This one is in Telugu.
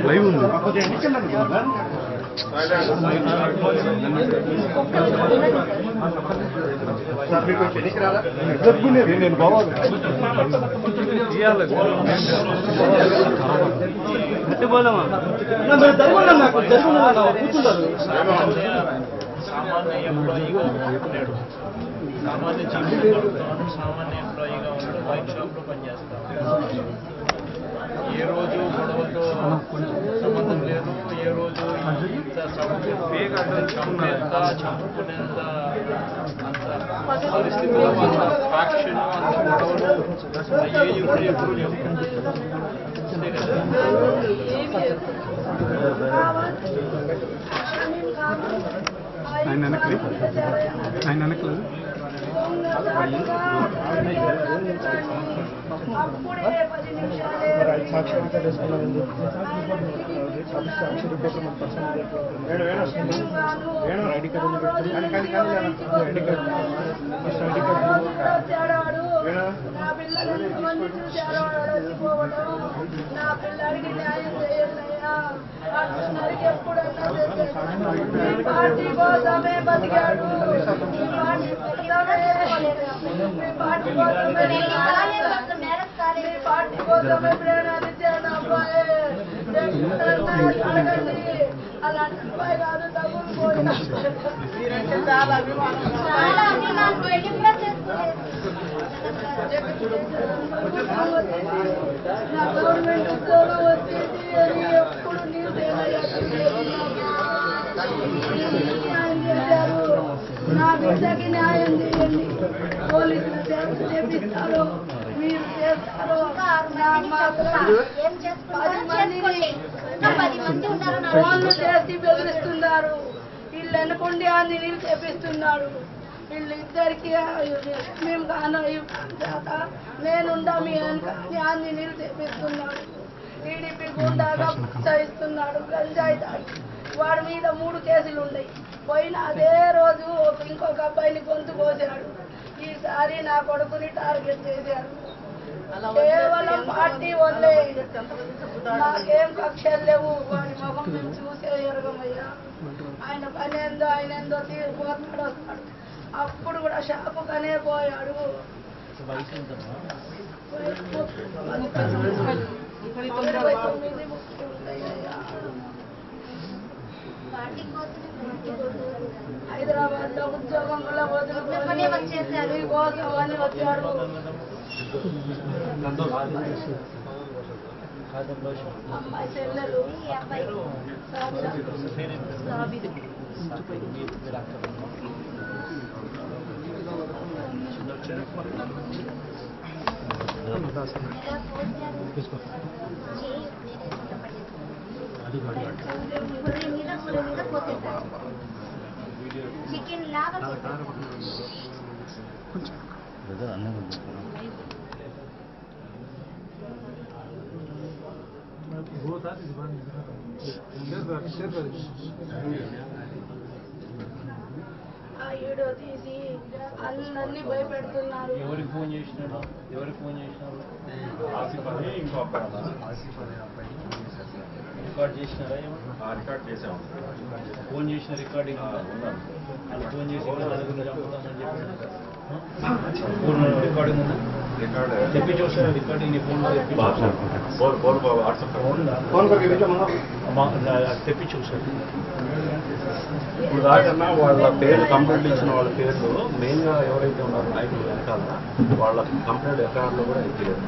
లైవ్ ఉంది నేను బాగా సామాన్య ఎంప్లాయీగా ఉన్నాడు. సామాన్య జీవితంలో సామాన్య ఎంప్లాయీగా ఉన్నాడు. వైన్ షాప్లో పనిచేస్తాడు. ఏ రోజు గొడవతో సంబంధం లేదు. ఏ రోజు ఇంత చంపేంత చంపుకునేంత అంత పరిస్థితుల్లో అంత ఫ్యాక్షన్ అంత గొడవలు అయ్యేవి కూడా ఎప్పుడు లేవు. అంతే కదా. ఆయన వెనకలేదు సాక్షాత్కారం చేసుకున్నాను. ఐడి కార్డు పార్టీ కోసమే ప్రేరణాలు ఇచ్చాడు అబ్బాయి. అలాంటి అబ్బాయి కాదు. చాలా అభిమానం. నా గవర్నమెంట్ ఉద్యోగం వచ్చేసి అని ఎప్పుడు న్యాయం చేశారు. నా బిడ్డకి న్యాయం చేయండి. పోలీసులు చేపిస్తారు, మీరు చేస్తారు. ఫోన్లు చేసి బెదిరిస్తున్నారు. వీళ్ళు అనుకుంటే ఆంజనేయులు చేపిస్తున్నాడు. వీళ్ళిద్దరికి మేము కాను నేనుండా మీ అని ఆంజనేయులు చేపిస్తున్నాడు. టీడీపీ గుండాగా ప్రోత్సహిస్తున్నాడు. గంజాయి తాగి వాడి మీద 3 కేసులు ఉన్నాయి. పోయిన అదే రోజు ఇంకొక అబ్బాయిని గొంతు కోసాడు. ఈసారి నా కొడుకుని టార్గెట్ చేశారు. కేవలం పార్టీ వల్లే. నాకేం కక్షలు లేవు. వాడి ముఖం చూసే ఎరగమయ్యా. ఆయన పని ఏందో ఆయన ఏందో తీరిపోతాడు వస్తాడు. అప్పుడు కూడా షాపుకనే పోయాడు. 29 హైదరాబాద్ లో ఉద్యోగం కూడా వదులుకొని వచ్చేసారు. కోసం అని వచ్చాడు. అమ్మాయి చెల్లెలు చికెన్ లాగా ఆ వీడియో తీసి అందరినీ భయపెడుతున్నారు. ఎవరికి ఫోన్ చేసినారు? రికార్డ్ చేసినారా? రికార్డ్ చేసాము. ఫోన్ చేసిన రికార్డింగ్ వాళ్ళు ఫోన్ చేసి చంపుతామని చెప్పి రికార్డింగ్ ఉందా? చెప్పి చూసారా రికార్డింగ్? నీ ఫోన్ తెప్పి చూసారు. ఇప్పుడు దాకన్నా వాళ్ళ పేర్లు కంప్లైంట్ ఇచ్చిన వాళ్ళ పేర్లు మెయిన్గా ఎవరైతే ఉన్నారో నాయకులు వెనకాల వాళ్ళ కంప్లైంట్ ఎఫ్ఐఆర్లో కూడా ఎక్కిలేదు.